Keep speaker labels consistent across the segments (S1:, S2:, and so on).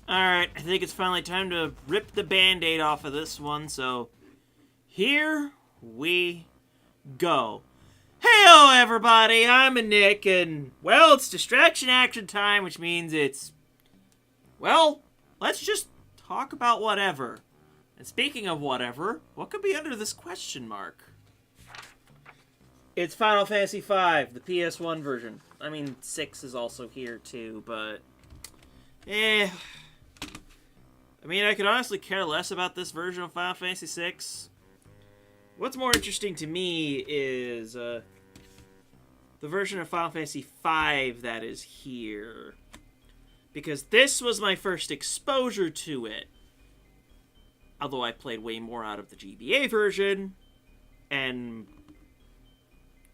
S1: Alright, I think it's finally time to rip the band-aid off of this one, so here we go. Heyo everybody, I'm Nick, and, well, it's distraction action time, which means it's, well, let's just talk about whatever. And speaking of whatever, what could be under this question mark? It's Final Fantasy V, the PS1 version. I mean, 6 is also here too, but I mean, I could honestly care less about this version of Final Fantasy VI. What's more interesting to me is the version of Final Fantasy V that is here. Because this was my first exposure to it. Although I played way more out of the GBA version. And,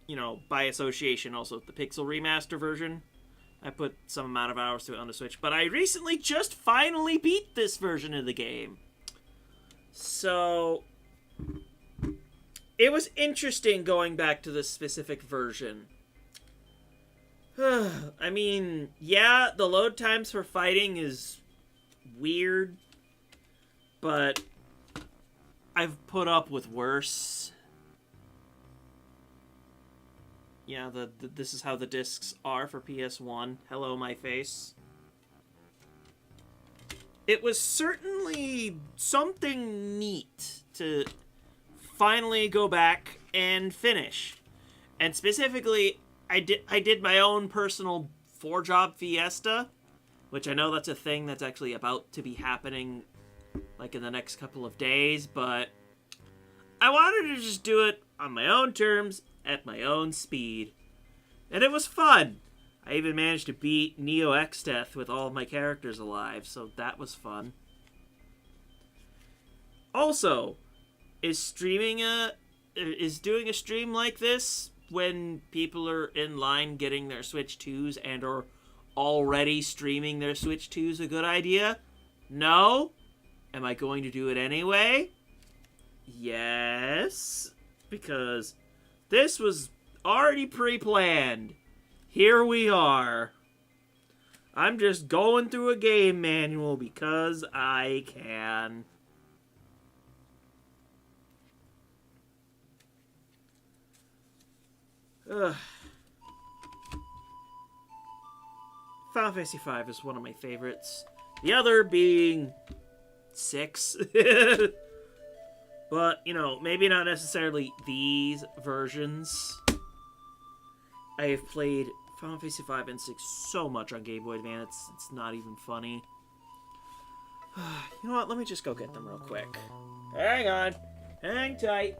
S1: you know, by association also the Pixel Remaster version. I put some amount of hours to it on the Switch. But I recently just finally beat this version of the game. So it was interesting going back to this specific version. I mean, yeah, the load times for fighting is weird. But I've put up with worse. Yeah, this is how the discs are for PS1. Hello, my face. It was certainly something neat to finally go back and finish. And specifically, I did my own personal 4-job fiesta, which I know that's a thing that's actually about to be happening like in the next couple of days, but I wanted to just do it on my own terms, at my own speed. And it was fun. I even managed to beat Neo X-Death with all of my characters alive, so that was fun. Also, is doing a stream like this when people are in line getting their Switch 2s and are already streaming their Switch 2s a good idea? No? Am I going to do it anyway? Yes, because this was already pre-planned. Here we are. I'm just going through a game manual because I can. Ugh. Final Fantasy V is one of my favorites. The other being 6. But, you know, maybe not necessarily these versions. I have played Final Fantasy V and 6 so much on Game Boy Advance, it's not even funny. You know what, let me just go get them real quick. Hang on. Hang tight.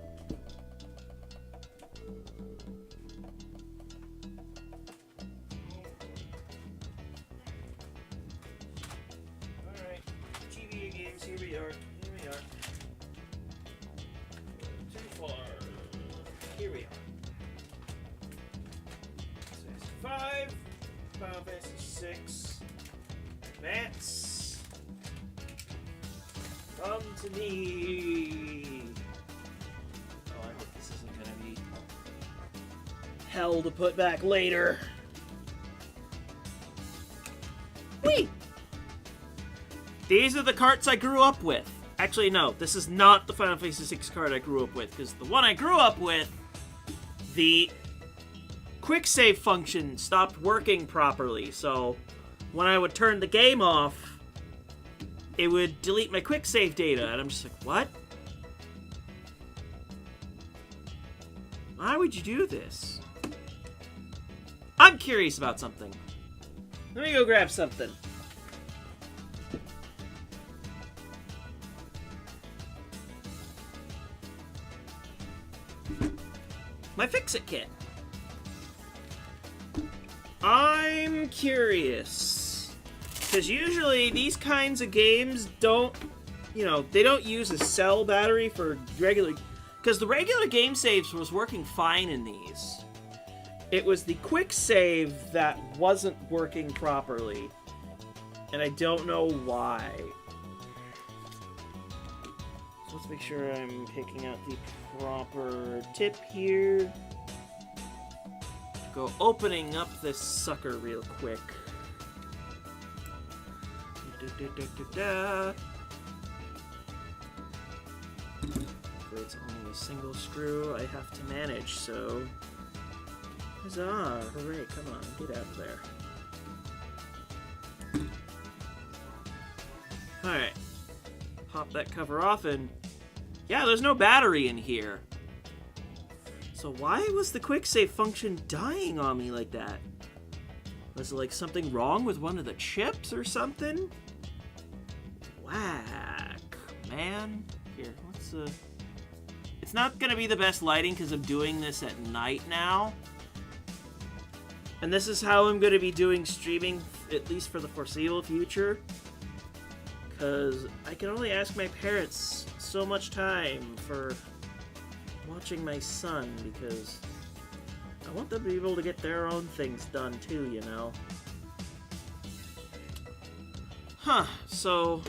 S1: Alright, GBA games, here we are. Here we are. 5, Final Fantasy 6, Advance. Come to me. Oh, I hope this isn't gonna be hell to put back later. Whee! These are the carts I grew up with. Actually, no, this is not the Final Fantasy VI card I grew up with, because the one I grew up with, the quick save function stopped working properly, so when I would turn the game off, it would delete my quick save data, and I'm just like, what? Why would you do this? I'm curious about something. Let me go grab something. My Fix-It kit. I'm curious. Because usually these kinds of games don't, you know, they don't use a cell battery for regular... Because the regular game saves was working fine in these. It was the quick save that wasn't working properly. And I don't know why. So let's make sure I'm picking out the proper tip here. Go opening up this sucker real quick. It's only a single screw I have to manage, so... Huzzah! Hooray, come on, get out of there. Alright. Pop that cover off and... Yeah, there's no battery in here. So why was the quick save function dying on me like that? Was it like something wrong with one of the chips or something? Whack, man. Here, let's It's not gonna be the best lighting because I'm doing this at night now. And this is how I'm gonna be doing streaming, at least for the foreseeable future. Because I can only ask my parents so much time for watching my son, because I want them to be able to get their own things done too, you know? Huh, so...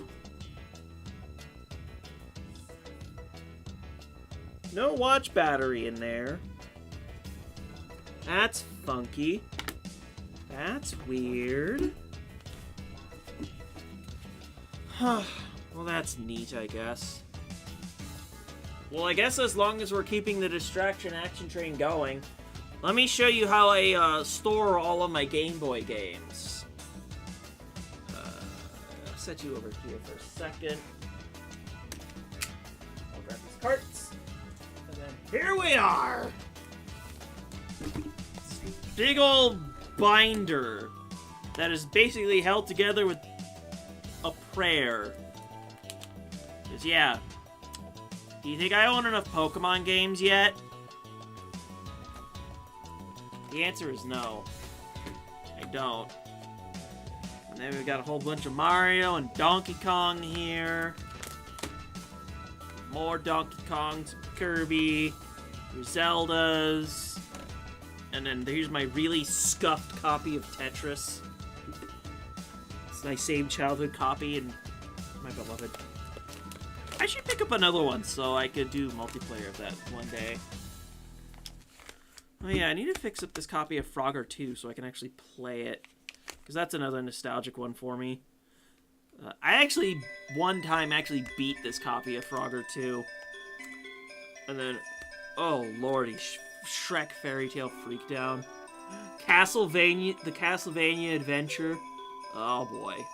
S1: no watch battery in there. That's funky. That's weird. Huh. Well, that's neat, I guess. Well, I guess as long as we're keeping the distraction action train going, let me show you how I store all of my Game Boy games. I'll set you over here for a second. I'll grab these carts. And then here we are! Big old binder that is basically held together with a prayer. 'Cause yeah, do you think I own enough Pokemon games yet? The answer is no. I don't. And then we've got a whole bunch of Mario and Donkey Kong here. More Donkey Kong, some Kirby, Zeldas. And then here's my really scuffed copy of Tetris. It's my same childhood copy and my beloved. I should pick up another one so I could do multiplayer of that one day. Oh yeah, I need to fix up this copy of Frogger 2 so I can actually play it. Because that's another nostalgic one for me. I actually, one time, actually beat this copy of Frogger 2. And then, oh lordy, Shrek Fairy Tale Freakdown. Castlevania, the Castlevania Adventure. Oh boy.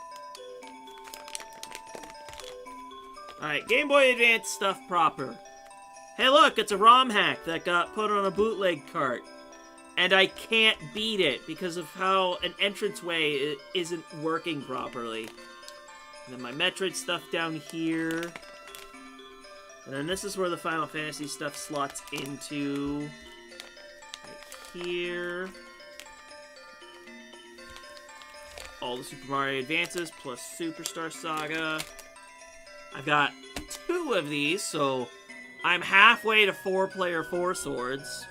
S1: Alright, Game Boy Advance stuff proper. Hey look, it's a ROM hack that got put on a bootleg cart. And I can't beat it because of how an entranceway isn't working properly. And then my Metroid stuff down here. And then this is where the Final Fantasy stuff slots into. Right here. All the Super Mario Advances plus Superstar Saga. I've got 2 of these, so I'm halfway to 4-player 4 swords.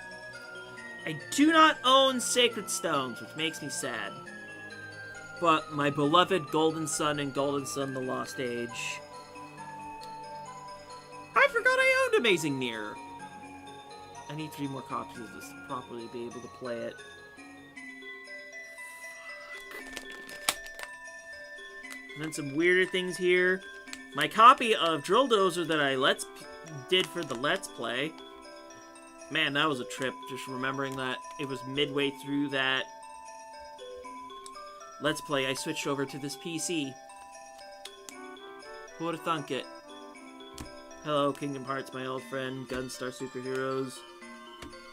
S1: I do not own Sacred Stones, which makes me sad. But my beloved Golden Sun and Golden Sun The Lost Age. I forgot I owned Amazing Mirror. I need 3 more copies of this to properly be able to play it. And then some weirder things here. My copy of Drill Dozer that I did for the Let's Play. Man, that was a trip, just remembering that it was midway through that Let's Play, I switched over to this PC. Who would have thunk it? Hello, Kingdom Hearts, my old friend. Gunstar Superheroes.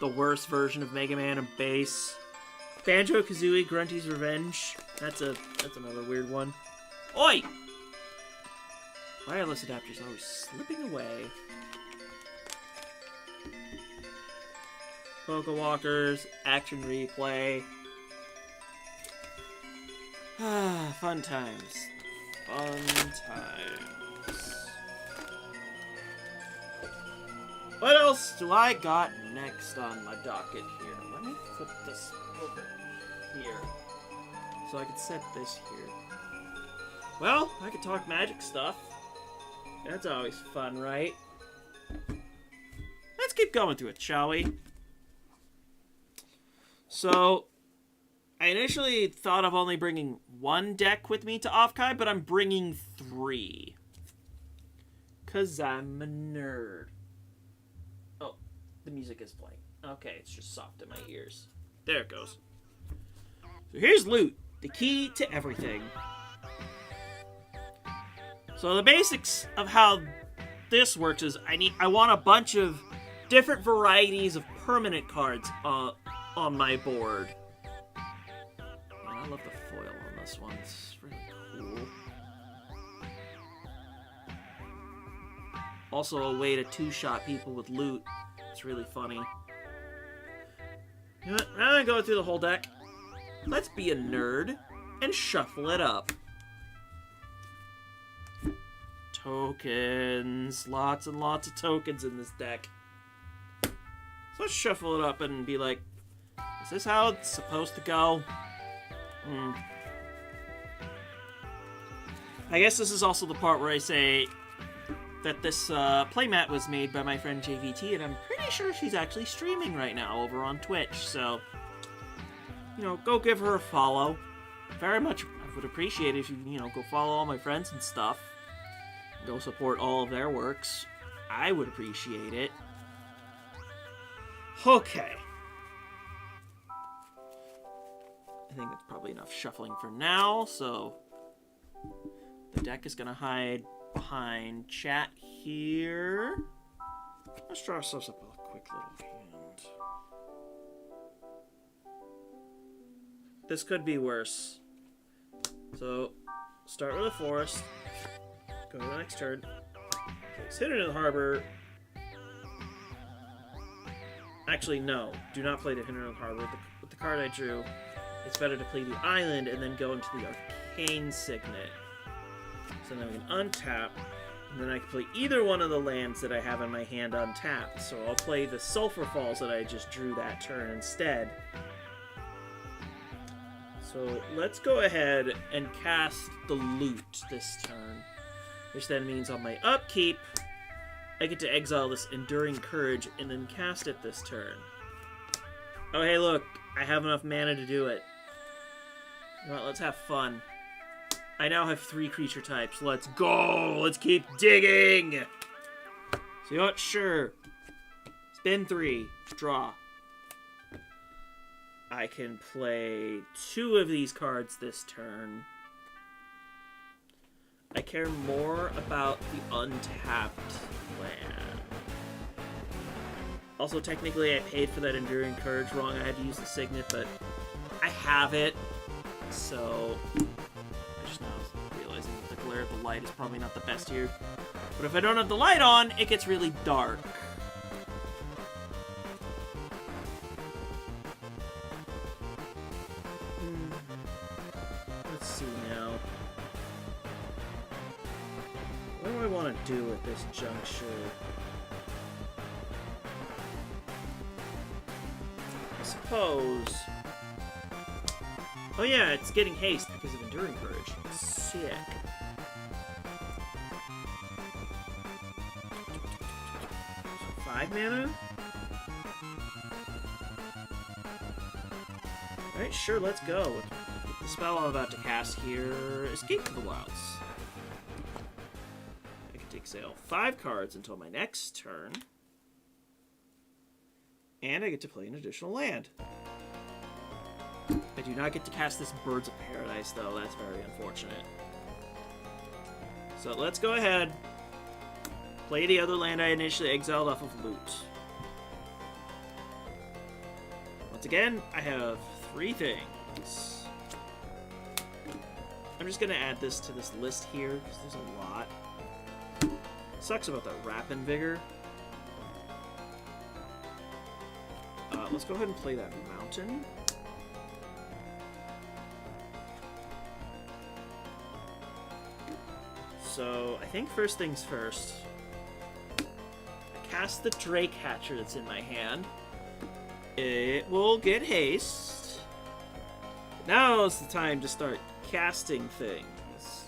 S1: The worst version of Mega Man and Bass. Banjo-Kazooie, Grunty's Revenge. That's another weird one. Oi! Wireless adapters always slipping away. Poke Walkers, Action Replay. Ah, fun times. Fun times. What else do I got next on my docket here? Let me put this over here. So I can set this here. Well, I could talk magic stuff. That's always fun, right? Let's keep going through it, shall we? So, I initially thought of only bringing one deck with me to Offkai, but I'm bringing 3. Because I'm a nerd. Oh, the music is playing. Okay, it's just soft in my ears. There it goes. So here's loot, the key to everything. So the basics of how this works is I want a bunch of different varieties of permanent cards on my board. Man, I love the foil on this one. It's really cool. Also a way to two-shot people with loot. It's really funny. You know what? Rather than go through the whole deck, let's be a nerd and shuffle it up. Tokens. Lots and lots of tokens in this deck. So let's shuffle it up and be like, is this how it's supposed to go? I guess this is also the part where I say that this playmat was made by my friend JVT, and I'm pretty sure she's actually streaming right now over on Twitch, so, you know, go give her a follow. Very much I would appreciate it if you know, go follow all my friends and stuff. Go support all of their works. I would appreciate it. Okay. I think that's probably enough shuffling for now, so the deck is going to hide behind chat here. Let's draw ourselves up a quick little hand. This could be worse. So, start with a forest. Go to the next turn. Place Hidden in the Harbor. Actually, no. Do not play the Hidden in the Harbor. With the card I drew, it's better to play the island and then go into the Arcane Signet. So then we can untap, and then I can play either one of the lands that I have in my hand untapped. So I'll play the Sulphur Falls that I just drew that turn instead. So let's go ahead and cast the Loot this turn. Which then means on my upkeep, I get to exile this Enduring Courage and then cast it this turn. Oh hey look, I have enough mana to do it. You know what, let's have fun. I now have 3 creature types. Let's go! Let's keep digging! So you know what, sure. Spin 3, draw. I can play 2 of these cards this turn. I care more about the untapped land. Also, technically, I paid for that Enduring Courage wrong. I had to use the Signet, but I have it. So, I just now realizing that the glare of the light is probably not the best here. But if I don't have the light on, it gets really dark. Let's see now. What do I want to do at this juncture? I suppose... Oh yeah, it's getting haste because of Enduring Courage. Sick. So 5 mana? Alright, sure, let's go. With the spell I'm about to cast here, Escape to the Wilds. I can take sale 5 cards until my next turn. And I get to play an additional land. I do not get to cast this Birds of Paradise, though. That's very unfortunate. So let's go ahead. Play the other land I initially exiled off of Loot. Once again, I have 3 things. I'm just going to add this to this list here, because there's a lot. Sucks about the Rapid Vigor. Let's go ahead and play that Mountain. So, I think first things first. I cast the Drake Hatcher that's in my hand. It will get haste. Now is the time to start casting things.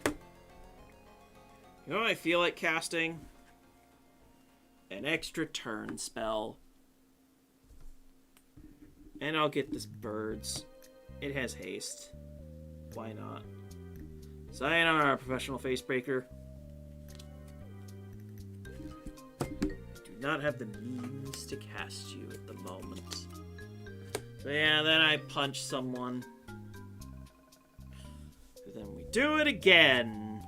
S1: You know what I feel like casting? An extra turn spell. And I'll get this birds. It has haste. Why not? Sayonara, professional facebreaker. I do not have the means to cast you at the moment. So yeah, then I punch someone. And then we do it again.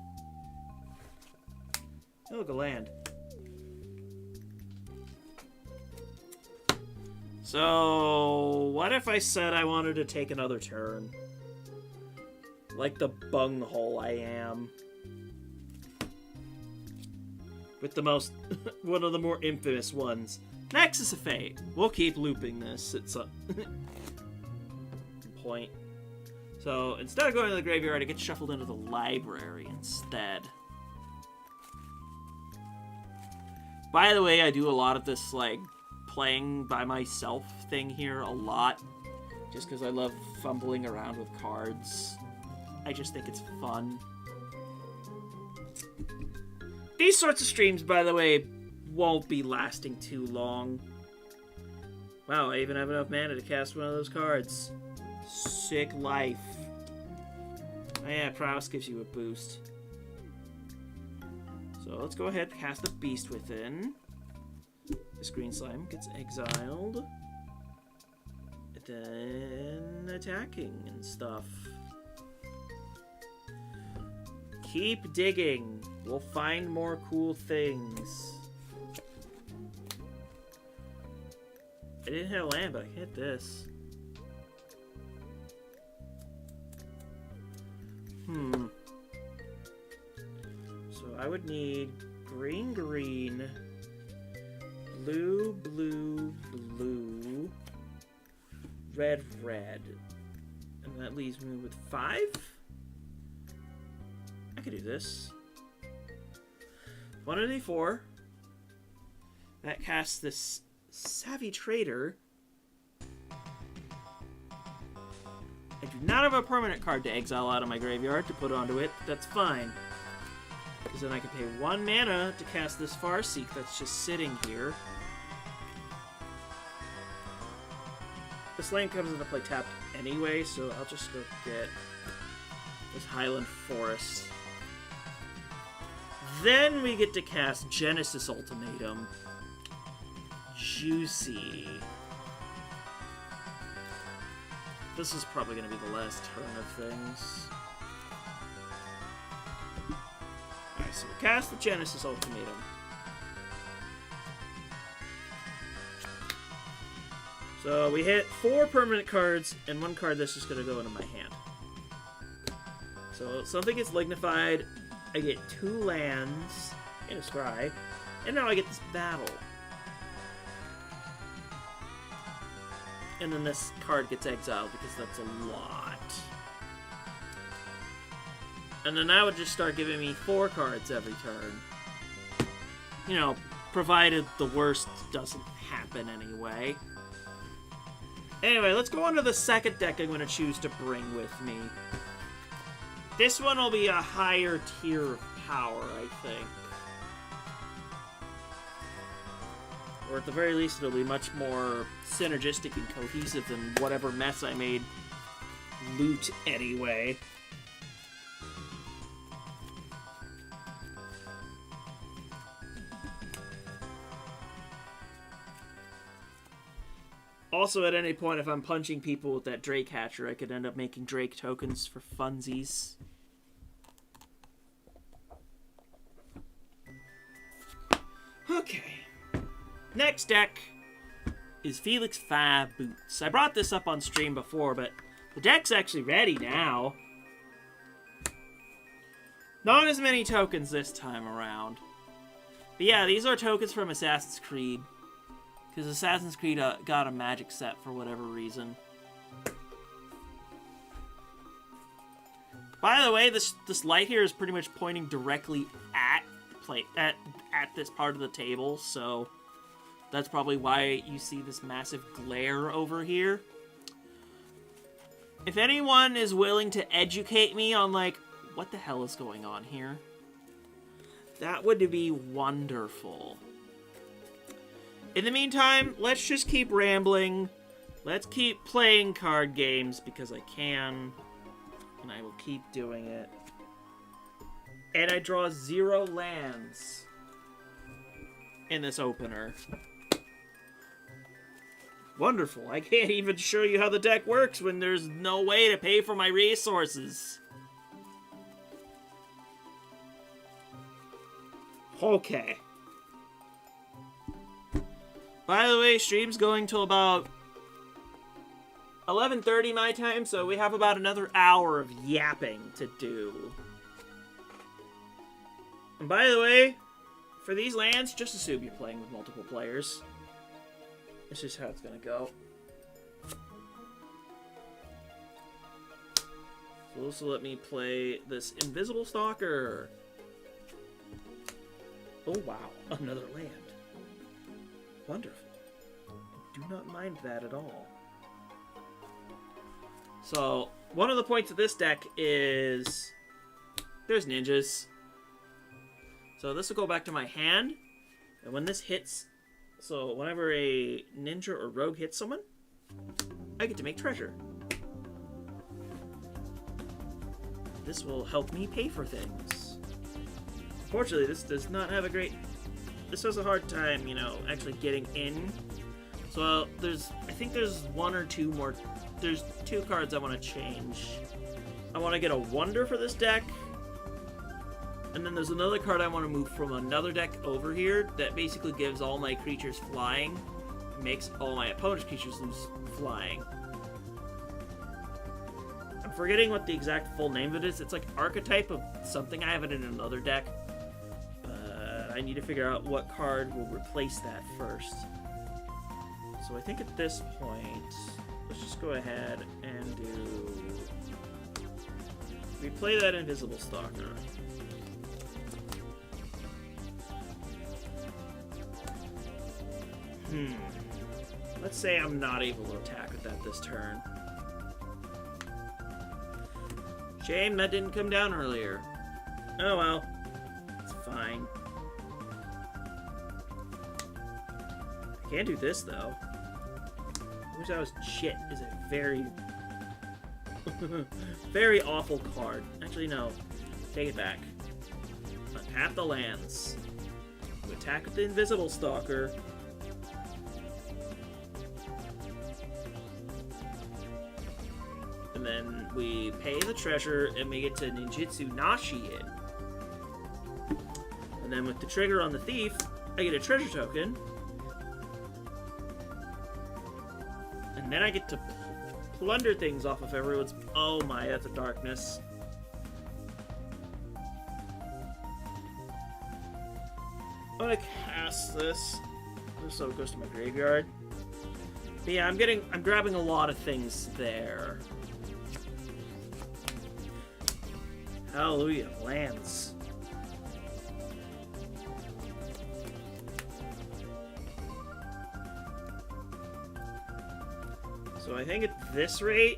S1: Oh, look, a land. So, what if I said I wanted to take another turn? Like the bunghole I am. With the most... one of the more infamous ones. Nexus of Fate. We'll keep looping this at some point. So, instead of going to the graveyard, I get shuffled into the library instead. By the way, I do a lot of this, like, playing by myself thing here a lot. Just because I love fumbling around with cards. I just think it's fun. These sorts of streams, by the way, won't be lasting too long. Wow, I even have enough mana to cast one of those cards. Sick life. Oh yeah, Prowess gives you a boost. So let's go ahead and cast the Beast Within. This green slime gets exiled. And then attacking and stuff. Keep digging. We'll find more cool things. I didn't hit a land, but I hit this. So I would need green, green, blue, blue, blue, red, red. And that leaves me with 5? I could do this. 184. That casts this Savvy Trader. I do not have a permanent card to exile out of my graveyard to put onto it. That's fine. Because then I can pay 1 mana to cast this Farseek that's just sitting here. This land comes into play tapped anyway, so I'll just go get this Highland Forest. Then we get to cast Genesis Ultimatum. Juicy. This is probably going to be the last turn of things. Alright, so we cast the Genesis Ultimatum. So we hit 4 permanent cards, and 1 card that's just going to go into my hand. So something gets lignified, I get 2 lands and a scry, and now I get this battle. And then this card gets exiled because that's a lot. And then that would just start giving me 4 cards every turn. You know, provided the worst doesn't happen anyway. Anyway, let's go on to the second deck I'm going to choose to bring with me. This one will be a higher tier of power, I think. Or at the very least, it'll be much more synergistic and cohesive than whatever mess I made loot anyway. Also, at any point, if I'm punching people with that Drake Hatcher, I could end up making Drake tokens for funsies. Okay. Next deck is Felix 5 Boots. I brought this up on stream before, but the deck's actually ready now. Not as many tokens this time around. But yeah, these are tokens from Assassin's Creed. Because Assassin's Creed got a magic set for whatever reason. By the way, this light here is pretty much pointing directly at this part of the table, so that's probably why you see this massive glare over here. If anyone is willing to educate me on, like, what the hell is going on here, that would be wonderful. In the meantime, let's just keep rambling. Let's keep playing card games because I can. And I will keep doing it. And I draw 0 lands in this opener. Wonderful. I can't even show you how the deck works when there's no way to pay for my resources. Okay. By the way, stream's going till about 11:30 my time, so we have about another hour of yapping to do. And by the way, for these lands, just assume you're playing with multiple players. It's just how it's gonna go. So this will let me play this Invisible Stalker. Oh wow, another land. Wonderful. Do not mind that at all. So, one of the points of this deck is there's ninjas. So this will go back to my hand, and when this hits, so whenever a ninja or rogue hits someone, I get to make treasure. This will help me pay for things. Unfortunately, this does not have a great... This has a hard time, you know, actually getting in. So I think there's one or two more... There's 2 cards I want to change. I want to get a Wonder for this deck. And then there's another card I want to move from another deck over here that basically gives all my creatures flying. Makes all my opponent's creatures lose flying. I'm forgetting what the exact full name of it is. It's like archetype of something. I have it in another deck. I need to figure out what card will replace that first. So I think at this point, let's just go ahead and do... Replay that Invisible Stalker. Let's say I'm not able to attack with that this turn. Shame that didn't come down earlier. Oh well. It's fine. I can't do this though. Which I was shit is a very very awful card. Actually no. Take it back. Untap the lands. You attack with the Invisible Stalker. And then we pay the treasure and we get to Ninjutsu Nashi it. And then with the trigger on the thief, I get a treasure token. And then I get to plunder things off of everyone's... Oh my, that's a darkness. I'm gonna cast this just so it goes to my graveyard. But yeah, I'm grabbing a lot of things there. Hallelujah, lands. So I think at this rate,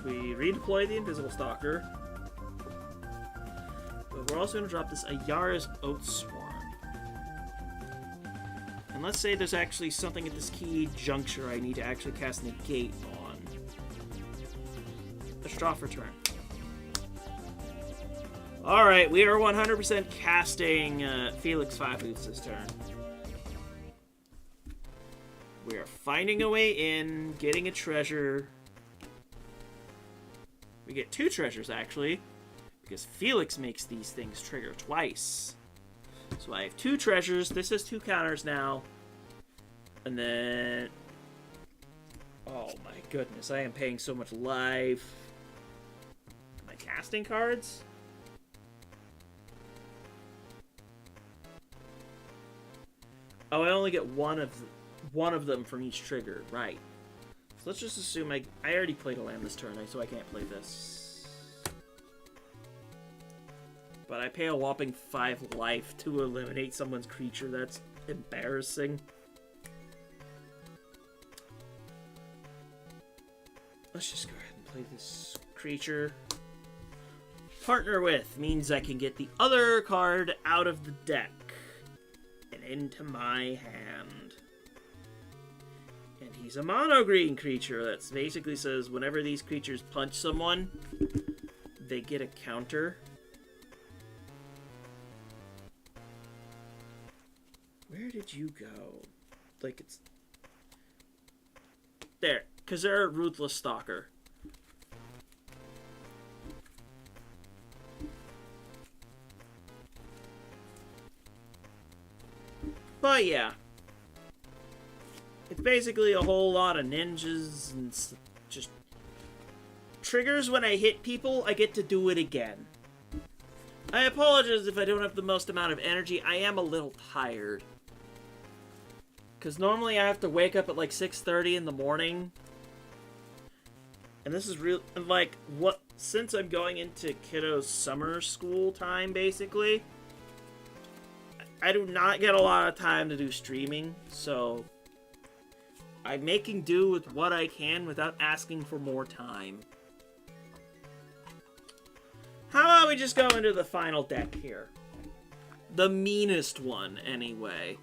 S1: we redeploy the Invisible Stalker. But we're also going to drop this Ayara's Oath Swarm. And let's say there's actually something at this key juncture I need to actually cast Negate on. Let's draw for turn. Alright, we are 100% casting Felix 5 Boots this turn. We are finding a way in, getting a treasure. We get 2 treasures, actually, because Felix makes these things trigger twice. So I have 2 treasures. This has 2 counters now. And then... Oh my goodness, I am paying so much life. Am I casting cards? Oh, I only get one of them from each trigger, right. So let's just assume I already played a land this turn, so I can't play this. But I pay a whopping 5 life to eliminate someone's creature. That's embarrassing. Let's just go ahead and play this creature. Partner with means I can get the other card out of the deck and into my hand. And he's a mono green creature. That basically says whenever these creatures punch someone, they get a counter. Where did you go? Like it's... There. Because they're a Ruthless Stalker. But yeah. It's basically a whole lot of ninjas and just... Triggers when I hit people, I get to do it again. I apologize if I don't have the most amount of energy. I am a little tired. Because normally I have to wake up at like 6:30 in the morning. And this is real, like, what, since I'm going into kiddo's summer school time, basically, I do not get a lot of time to do streaming, so I'm making do with what I can without asking for more time. How about we just go into the final deck here? The meanest one, anyway,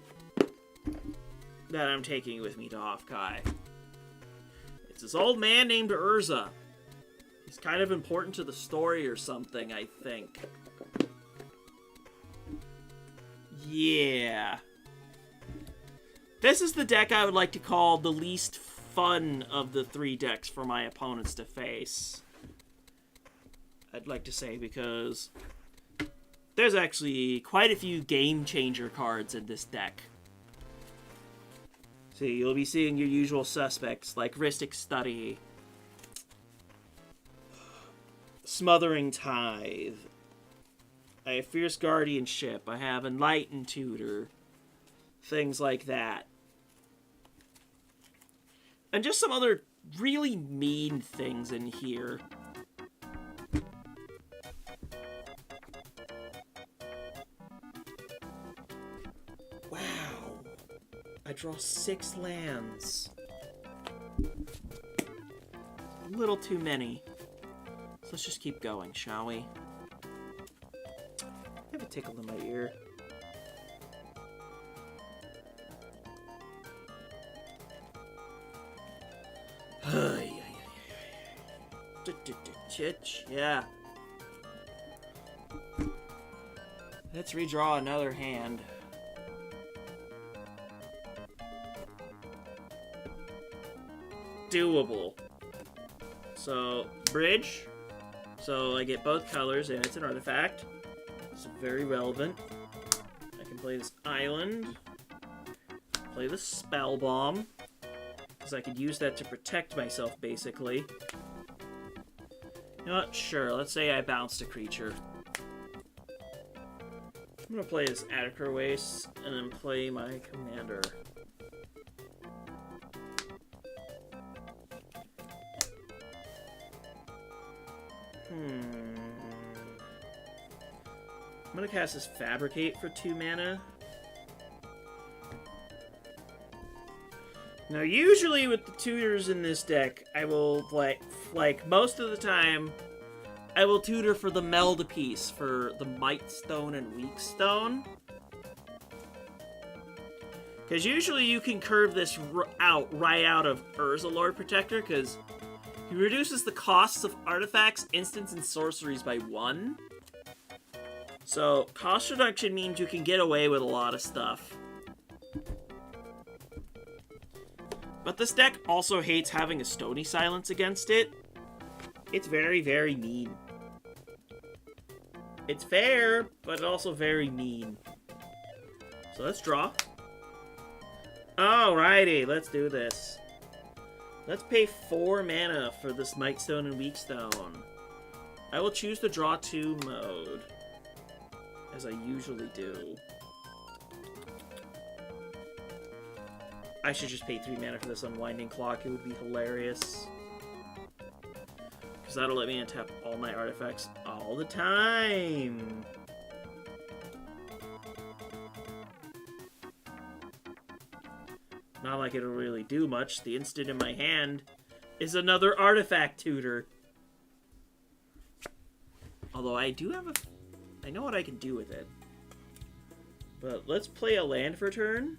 S1: that I'm taking with me to Offkai. It's this old man named Urza. He's kind of important to the story or something, I think. Yeah. This is the deck I would like to call the least fun of the 3 decks for my opponents to face. I'd like to say, because there's actually quite a few game changer cards in this deck. See, you'll be seeing your usual suspects like Rhystic Study, Smothering Tithe. I have Fierce Guardianship. I have Enlightened Tutor. Things like that. And just some other really mean things in here. Wow. I draw 6 lands. A little too many. So let's just keep going, shall we? I have a tickle in my ear. Yeah. Let's redraw another hand. Doable. So, bridge. So I get both colors, and it's an artifact. It's very relevant. I can play this island. Play the spell bomb. Because I could use that to protect myself, basically. You know what? Sure, let's say I bounced a creature. I'm gonna play this Attica Waste, and then play my commander. I'm gonna cast this Fabricate for 2 mana. Now, usually with the tutors in this deck, I will, like most of the time, I will tutor for the Meld piece for the Might Stone and Weak Stone. Because usually you can curve this right out of Urza Lord Protector, because he reduces the costs of artifacts, instants, and sorceries by 1. So, cost reduction means you can get away with a lot of stuff. But this deck also hates having a Stony Silence against it. It's very, very mean. It's fair, but also very mean. So let's draw. Alrighty, let's do this. Let's pay 4 mana for this Might Stone and Weak Stone. I will choose the draw 2 mode, as I usually do. I should just pay 3 mana for this Unwinding Clock. It would be hilarious. Because that'll let me untap all my artifacts all the time. Not like it'll really do much. The instant in my hand is another artifact tutor. Although I do have I know what I can do with it. But let's play a land for turn.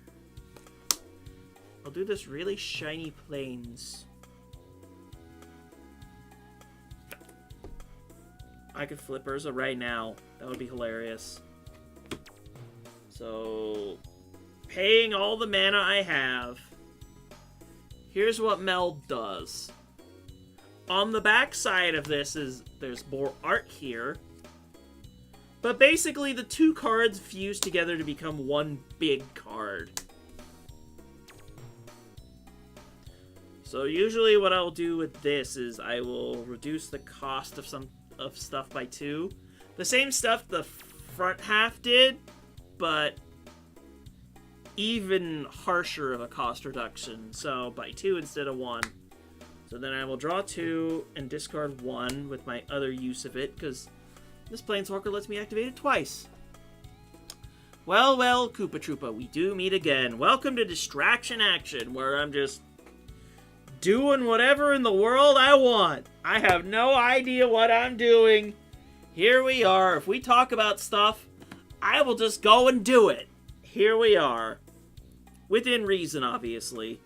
S1: I'll do this really shiny plains. I could flip Urza right now. That would be hilarious. So, paying all the mana I have. Here's what Meld does. On the back side of this there's more art here. But basically the two cards fuse together to become one big card. So usually what I'll do with this is I will reduce the cost of stuff by 2. The same stuff the front half did, but even harsher of a cost reduction. So by 2 instead of 1. So then I will draw 2 and discard 1 with my other use of it, because this Planeswalker lets me activate it twice. Well, well, Koopa Troopa, we do meet again. Welcome to Distraction Action, where I'm just doing whatever in the world I want. I have no idea what I'm doing. Here we are. If we talk about stuff, I will just go and do it. Here we are. Within reason, obviously.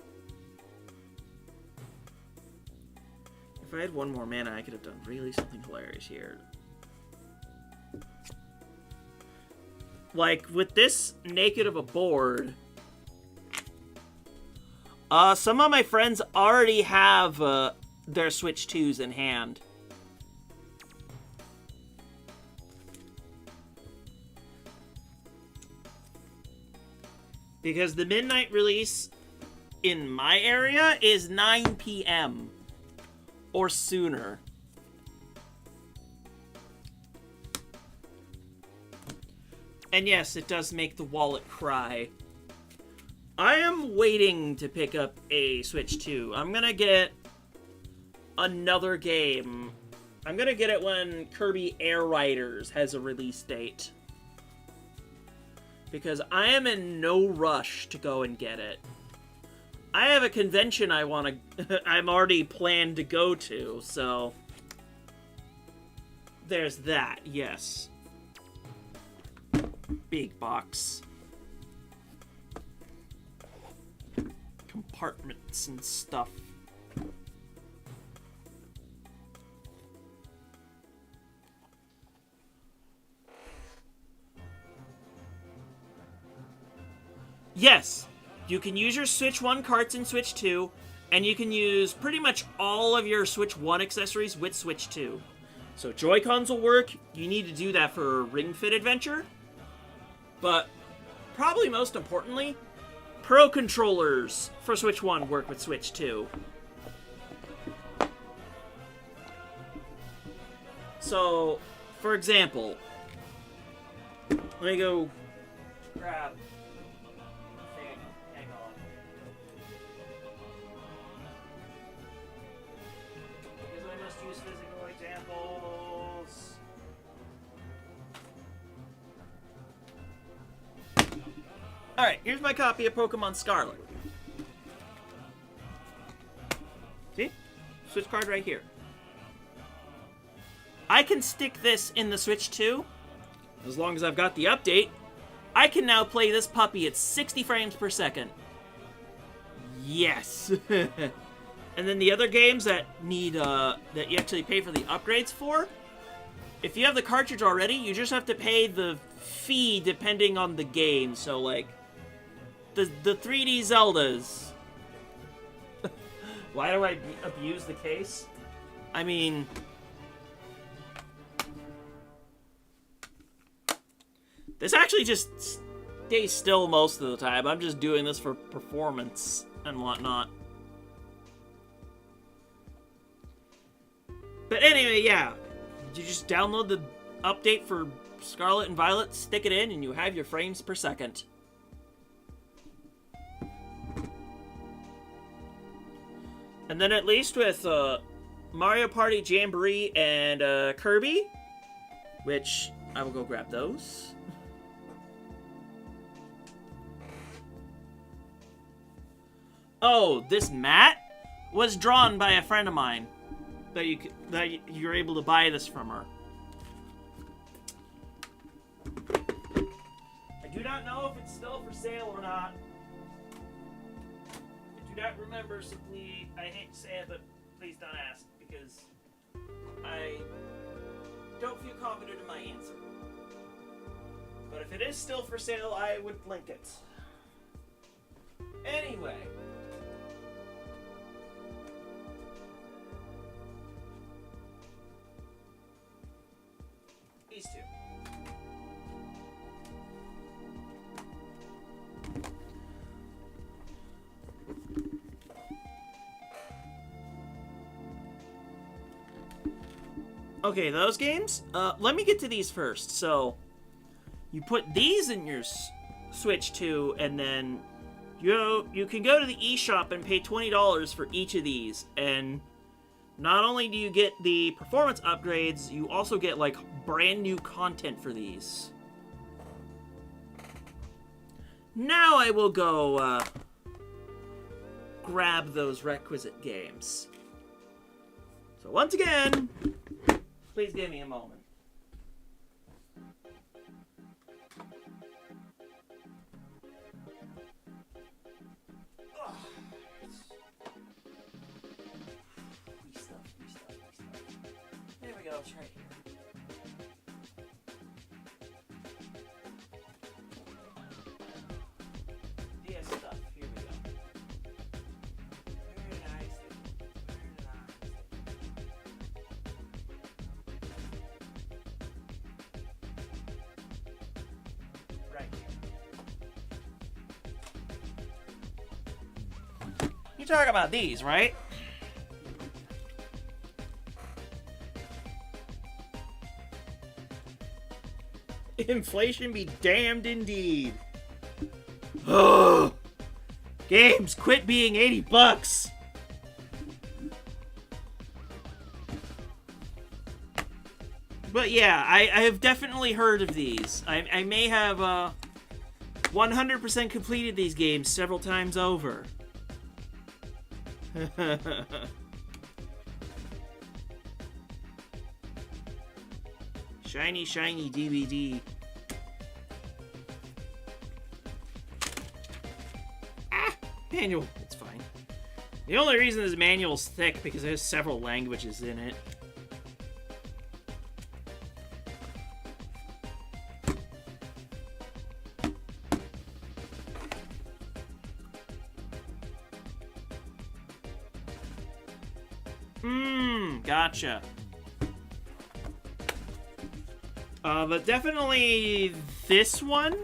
S1: If I had one more mana, I could have done really something hilarious here. Like, with this naked of a board, some of my friends already have their Switch 2s in hand. Because the midnight release in my area is 9 p.m. or sooner. And yes, it does make the wallet cry. I am waiting to pick up a Switch 2. I'm gonna get another game. I'm gonna get it when Kirby Air Riders has a release date. Because I am in no rush to go and get it. I have a convention I'm already planned to go to, so there's that, yes. Big box. Compartments and stuff. Yes, you can use your Switch 1 carts in Switch 2, and you can use pretty much all of your Switch 1 accessories with Switch 2. So Joy-Cons will work. You need to do that for Ring Fit Adventure. But probably most importantly, Pro controllers for Switch 1 work with Switch 2. So, for example, let me go grab... Hang on. Because I must use physical examples. Alright, here's my copy of Pokemon Scarlet. See? Switch card right here. I can stick this in the Switch 2. As long as I've got the update, I can now play this puppy at 60 frames per second. Yes. And then the other games that need, that you actually pay for the upgrades for, if you have the cartridge already, you just have to pay the fee depending on the game. So, like, the 3D Zeldas. Why do I abuse the case? I mean... This actually just stays still most of the time. I'm just doing this for performance and whatnot. But anyway, yeah. You just download the update for Scarlet and Violet, stick it in, and you have your frames per second. And then at least with Mario Party Jamboree and Kirby, which I will go grab those. Oh, this mat was drawn by a friend of mine. That you're able to buy this from her. I do not know if it's still for sale or not. not remember, so please, I hate to say it, but please don't ask, because I don't feel confident in my answer. But if it is still for sale, I would link it. Anyway. These two. Okay, those games? Let me get to these first. So, you put these in your Switch 2, and then you can go to the eShop and pay $20 for each of these. And not only do you get the performance upgrades, you also get, like, brand new content for these. Now I will go, grab those requisite games. So once again, please give me a moment. There we go, it's right here. DS stuff, here we go. Very nice. Very nice. Right here. You're talking about these, right? Inflation be damned indeed. Ugh. Games, quit being $80. But yeah, I have definitely heard of these. I may have 100% completed these games several times over. Shiny, shiny DVD. Manual. It's fine. The only reason this manual's thick because there's several languages in it. Gotcha. But definitely this one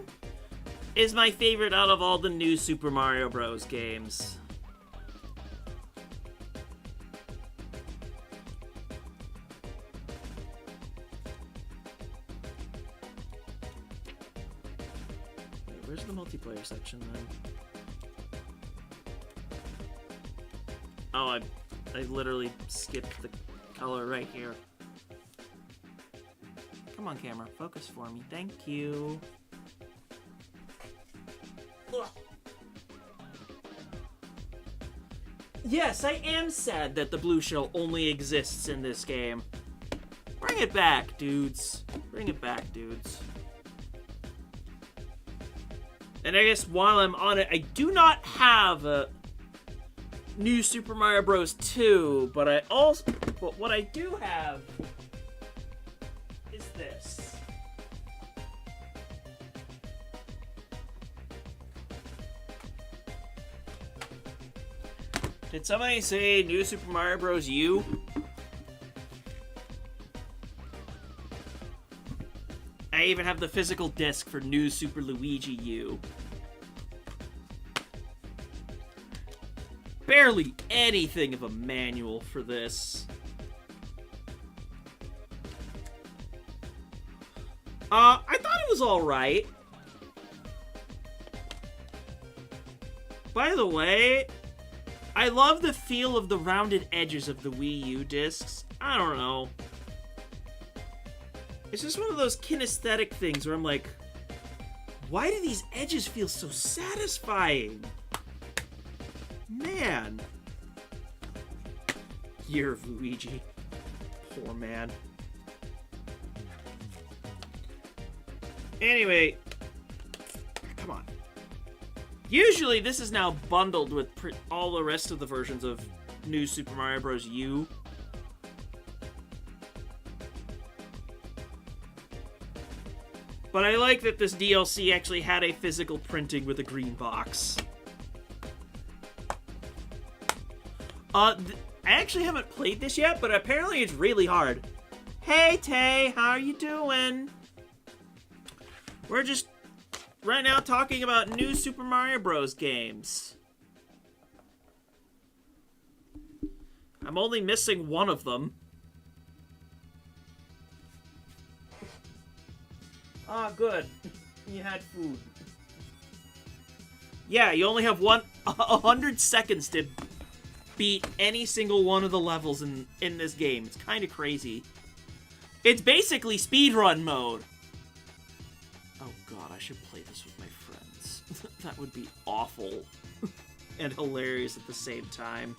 S1: is my favorite out of all the new Super Mario Bros. Games. Wait, where's the multiplayer section then? Oh, I literally skipped the color right here. Come on, camera. Focus for me. Thank you. Ugh. Yes, I am sad that the blue shell only exists in this game. Bring it back, dudes. Bring it back, dudes. And I guess while I'm on it, I do not have a new Super Mario Bros. 2, but what I do have is this. Did somebody say new Super Mario Bros. U? I even have the physical disc for new Super Luigi U. Barely anything of a manual for this. I thought it was alright. By the way, I love the feel of the rounded edges of the Wii U discs. I don't know. It's just one of those kinesthetic things where I'm like, why do these edges feel so satisfying? Man. Year of Luigi. Poor man. Anyway. Come on. Usually, this is now bundled with all the rest of the versions of New Super Mario Bros. U. But I like that this DLC actually had a physical printing with a green box. I actually haven't played this yet, but apparently it's really hard. Hey, Tay, how are you doing? We're just right now talking about new Super Mario Bros. Games. I'm only missing one of them. Ah, good. You had food. Yeah, you only have 100 seconds to beat any single one of the levels in this game. It's kind of crazy. It's basically speedrun mode. Oh god, I should play this with my friends. That would be awful. And hilarious at the same time.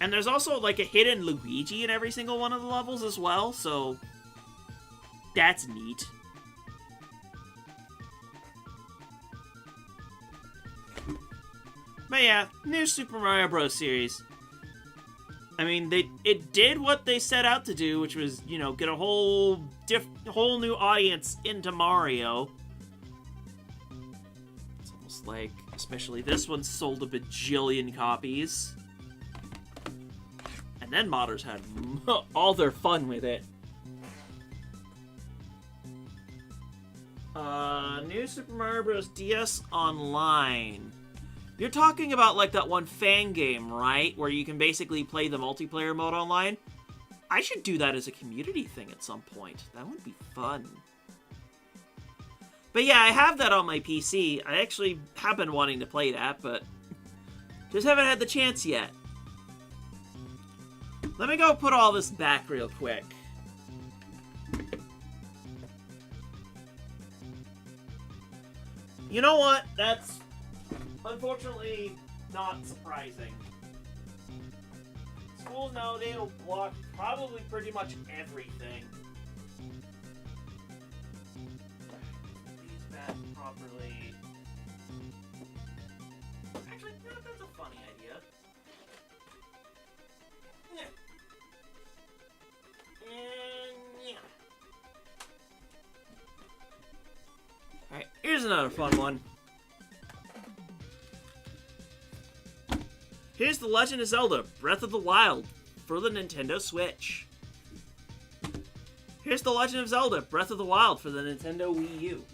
S1: And there's also, like, a hidden Luigi in every single one of the levels as well, so that's neat. But yeah, new Super Mario Bros. Series. I mean, it did what they set out to do, which was, you know, get a whole new audience into Mario. It's almost like, especially this one sold a bajillion copies. And then modders had all their fun with it. New Super Mario Bros. DS Online. You're talking about, like, that one fan game, right? Where you can basically play the multiplayer mode online? I should do that as a community thing at some point. That would be fun. But yeah, I have that on my PC. I actually have been wanting to play that, but just haven't had the chance yet. Let me go put all this back real quick. You know what? That's unfortunately not surprising. Schools nowadays will block probably pretty much everything. These back properly. Actually, that's a funny idea. Yeah. And yeah. Alright, here's another fun one. Here's The Legend of Zelda: Breath of the Wild for the Nintendo Switch. Here's The Legend of Zelda: Breath of the Wild for the Nintendo Wii U.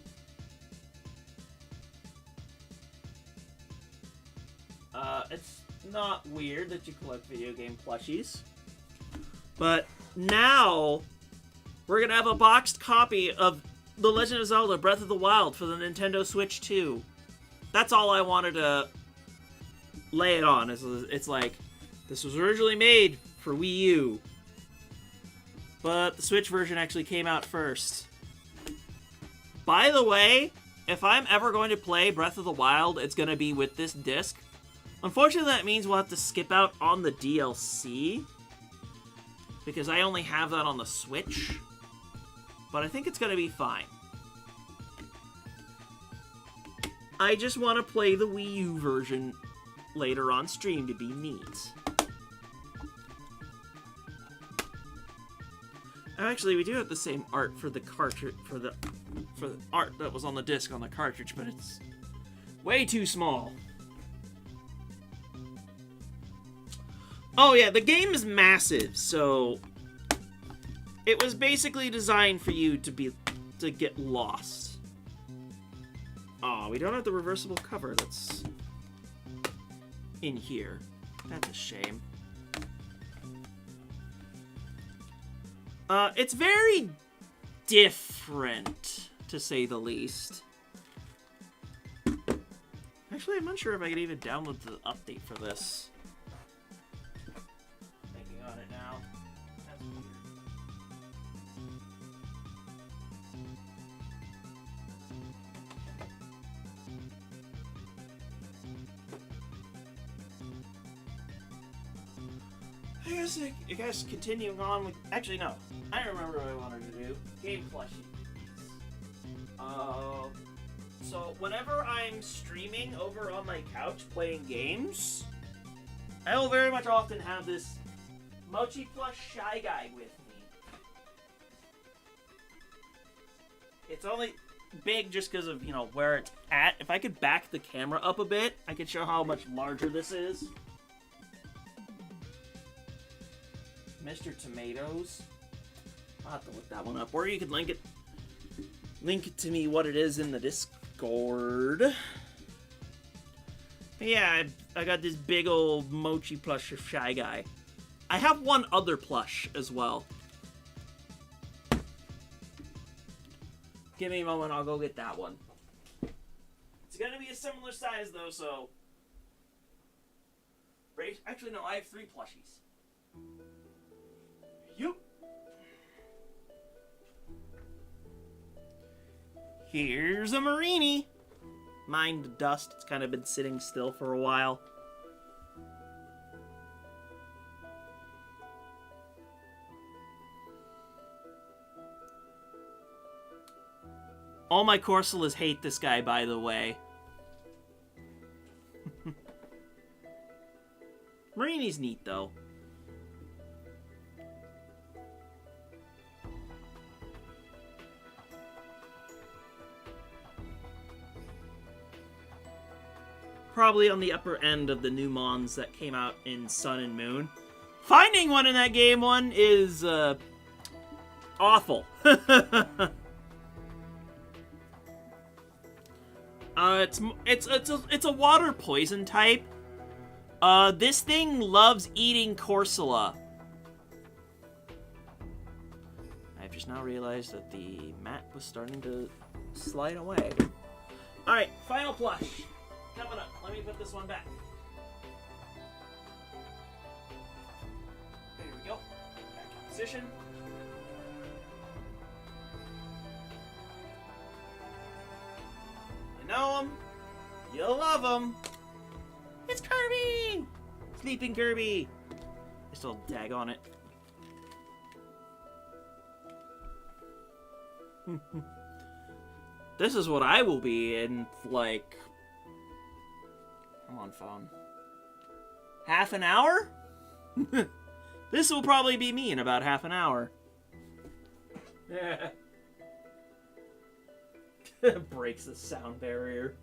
S1: It's not weird that you collect video game plushies. But now, we're gonna have a boxed copy of The Legend of Zelda: Breath of the Wild for the Nintendo Switch 2. That's all I wanted to lay it on. It's like, this was originally made for Wii U, but the Switch version actually came out first. By the way, if I'm ever going to play Breath of the Wild, it's going to be with this disc. Unfortunately, that means we'll have to skip out on the DLC, because I only have that on the Switch, but I think it's going to be fine. I just want to play the Wii U version later on stream to be neat. Actually, we do have the same art for the cartridge, for the art that was on the disc on the cartridge, but it's way too small. Oh yeah, the game is massive, so it was basically designed for you to get lost. Oh, we don't have the reversible cover that's in here. That's a shame. It's very different, to say the least. Actually, I'm unsure if I could even download the update for this. Thinking on it now. That's weird. I guess continuing on with... Actually, no. I remember what I wanted to do. Game plushie. So whenever I'm streaming over on my couch playing games, I will very much often have this Mochi Plus Shy Guy with me. It's only big just because of, you know, where it's at. If I could back the camera up a bit, I could show how much larger this is. Mr. Tomatoes. I'll have to look that one up. Or you could link it to me what it is in the Discord. But yeah, I got this big old Mochi plush of Shy Guy. I have one other plush as well. Give me a moment, I'll go get that one. It's gonna be a similar size though, so... Actually, no, I have 3 plushies. Yup. Here's a Marini. Mind dust, it's kind of been sitting still for a while. All my Corsolas hate this guy, by the way. Marini's neat, though. Probably on the upper end of the new Mons that came out in Sun and Moon. Finding one in that game one is, awful. It's a water poison type. This thing loves eating Corsola. I've just now realized that the mat was starting to slide away. Alright, final plush. Coming up. Let me put this one back. There we go. Back in position. You know him. You love him. It's Kirby! Sleeping Kirby! I still tag on it. This is what I will be in, like... Come on, phone. Half an hour? This will probably be me in about half an hour. Breaks the sound barrier.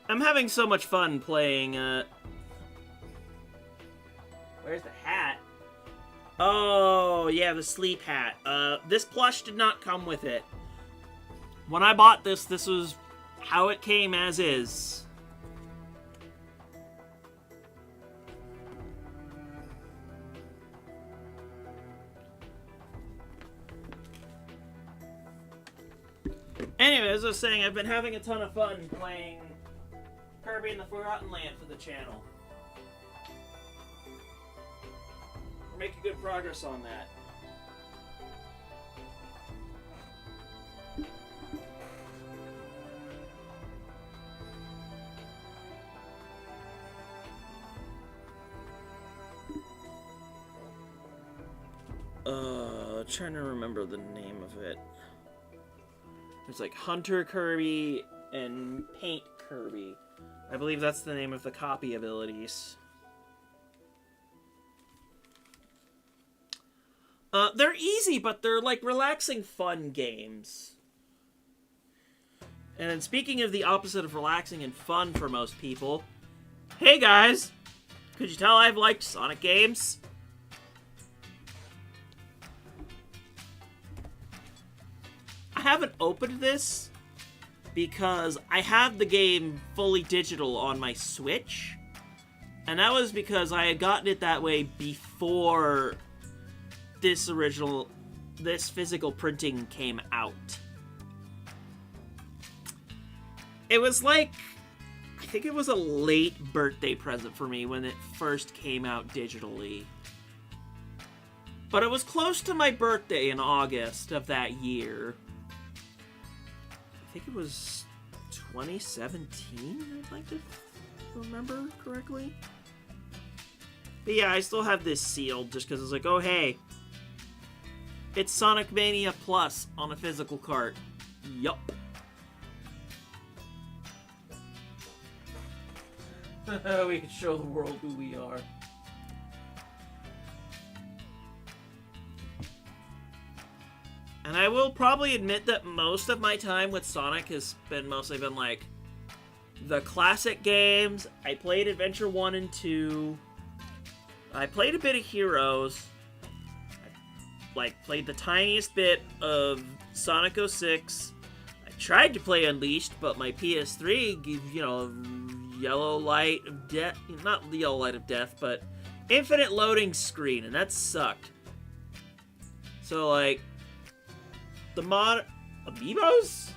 S1: I'm having so much fun playing, Where's the hat? Oh, yeah, the sleep hat. This plush did not come with it. When I bought this, this was how it came as is. Anyway, as I was saying, I've been having a ton of fun playing Kirby and the Forgotten Land for the channel. We're making good progress on that. Trying to remember the name of it. It's like Hunter Kirby and Paint Kirby. I believe that's the name of the copy abilities. They're easy, but they're like relaxing, fun games. And then speaking of the opposite of relaxing and fun for most people, hey guys! Could you tell I've liked Sonic games? I haven't opened this because I have the game fully digital on my Switch. And that was because I had gotten it that way before this physical printing came out. It was like, I think it was a late birthday present for me when it first came out digitally. But it was close to my birthday in August of that year. I think it was 2017, I'd like to remember correctly. But yeah, I still have this sealed just because it's like, oh hey, It's Sonic Mania Plus on a physical cart. Yup. We can show the world who we are. And I will probably admit that most of my time with Sonic has mostly been like the classic games. I played Adventure 1 and 2. I played a bit of Heroes. I played the tiniest bit of Sonic 06. I tried to play Unleashed, but my PS3 gives, yellow light of death. Not the yellow light of death, but infinite loading screen, and that sucked. So, like, the mod... Amiibos?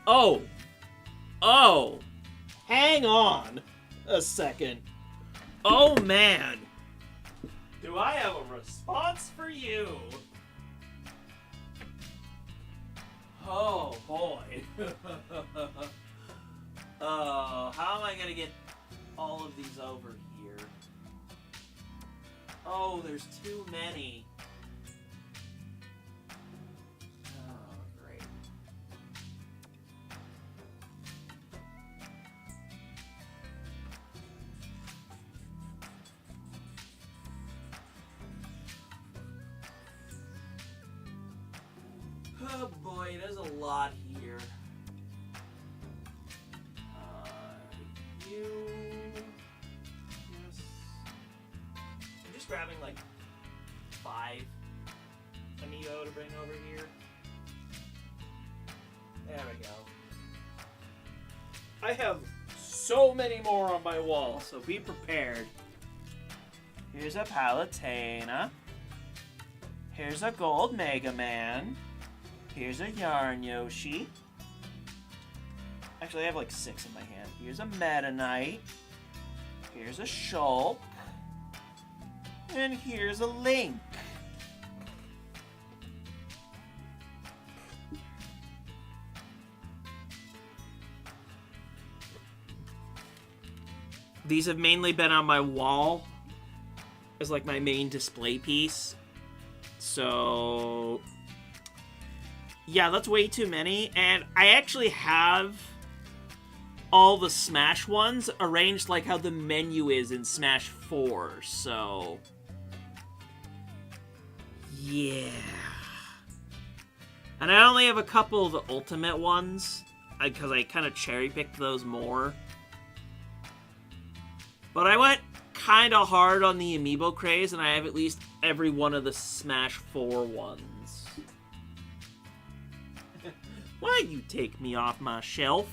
S1: Oh. Hang on a second. Oh, man. Do I have a response for you? Oh, boy. How am I going to get all of these over here? Oh, there's too many. Oh, great. Oh boy, there's a lot here. Yes. I'm just grabbing like 5 Amiibo to bring over here. There we go. I have so many more on my wall, so be prepared. Here's a Palutena. Here's a Gold Mega Man. Here's a Yarn Yoshi. Actually, I have like 6 in my hand. Here's a Meta Knight. Here's a Shulk. And here's a Link. These have mainly been on my wall as like my main display piece. So yeah, that's way too many. And I actually have all the Smash ones arranged like how the menu is in Smash 4. So yeah. And I only have a couple of the Ultimate ones because I kind of cherry-picked those more. But I went kind of hard on the Amiibo craze, and I have at least every one of the Smash 4 ones. Why you take me off my shelf?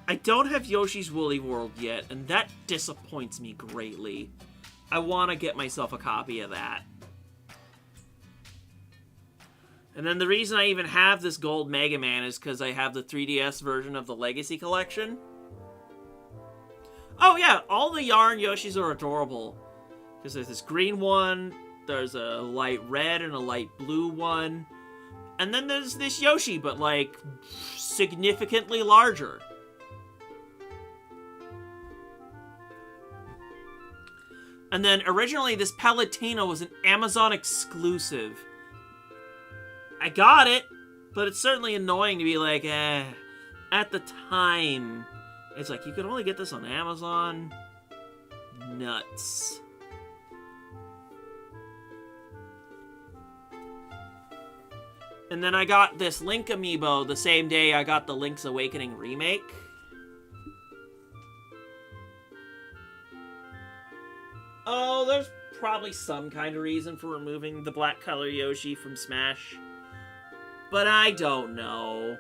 S1: I don't have Yoshi's Woolly World yet, and that disappoints me greatly. I want to get myself a copy of that. And then the reason I even have this Gold Mega Man is because I have the 3DS version of the Legacy Collection. Oh yeah, all the Yarn Yoshis are adorable. Because there's this green one, there's a light red and a light blue one. And then there's this Yoshi, but like, significantly larger. And then originally this Palutena was an Amazon exclusive. I got it, but it's certainly annoying to be like, at the time, it's like, you can only get this on Amazon. Nuts. And then I got this Link amiibo the same day I got the Link's Awakening remake. Oh, there's probably some kind of reason for removing the black color Yoshi from Smash. But I don't know.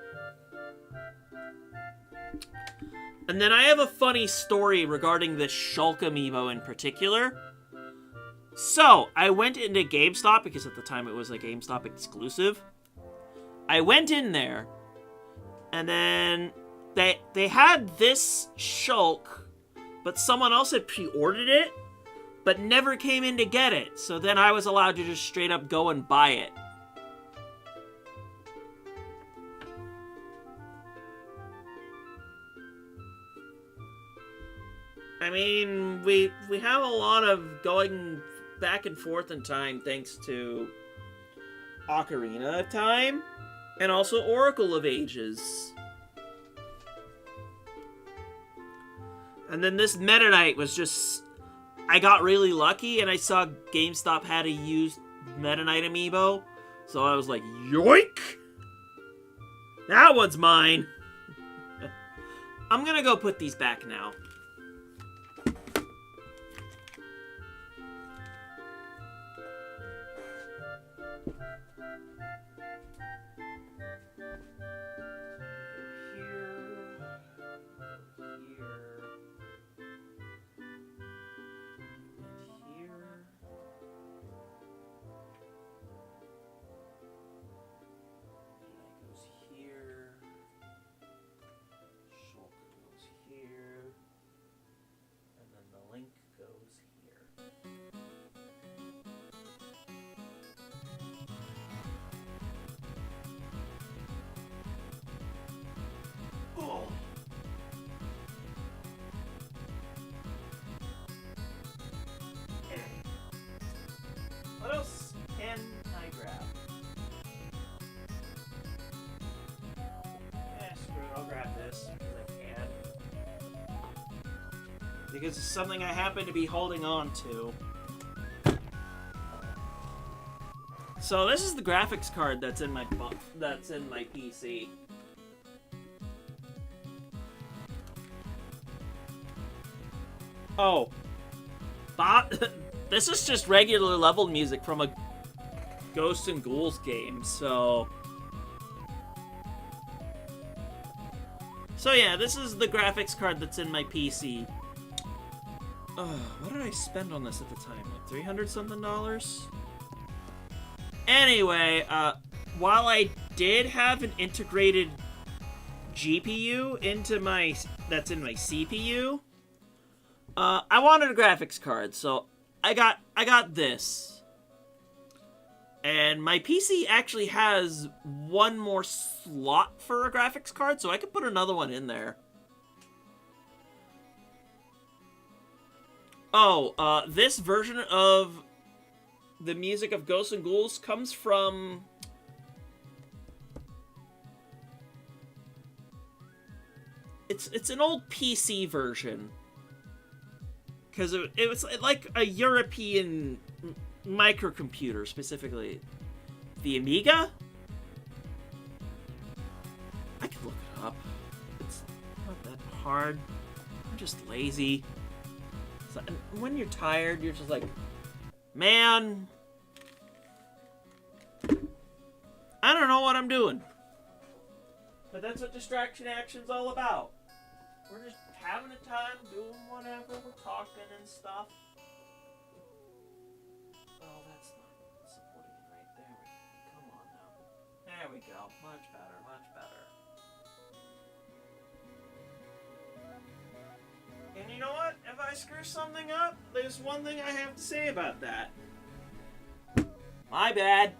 S1: And then I have a funny story regarding this Shulk amiibo in particular. So, I went into GameStop, because at the time it was a GameStop exclusive. I went in there, and then they had this Shulk, but someone else had pre-ordered it, but never came in to get it. So then I was allowed to just straight up go and buy it. I mean, we have a lot of going back and forth in time thanks to Ocarina of Time and also Oracle of Ages. And then this Meta Knight was just... I got really lucky and I saw GameStop had a used Meta Knight amiibo. So I was like, yoink! That one's mine! I'm gonna go put these back now. What else can I grab? Screw it, I'll grab this because I can. Because it's something I happen to be holding on to. So this is the graphics card that's in my PC. Oh. This is just regular level music from a Ghosts and Ghouls game, so... So yeah, this is the graphics card that's in my PC. What did I spend on this at the time? Like $300-something? Anyway, while I did have an integrated GPU that's in my CPU, I wanted a graphics card, so I got this. And my PC actually has one more slot for a graphics card, so I could put another one in there. Oh, this version of the music of Ghosts and Ghouls comes from... It's an old PC version. Because it was like a European microcomputer, specifically. The Amiga? I could look it up. It's not that hard. I'm just lazy. So, when you're tired, you're just like, man, I don't know what I'm doing. But that's what Distraction Action's all about. We're just having a time, doing whatever, we're talking and stuff. Oh, that's not supporting it right there. Come on now. There we go. Much better, much better. And you know what? If I screw something up, there's one thing I have to say about that. My bad.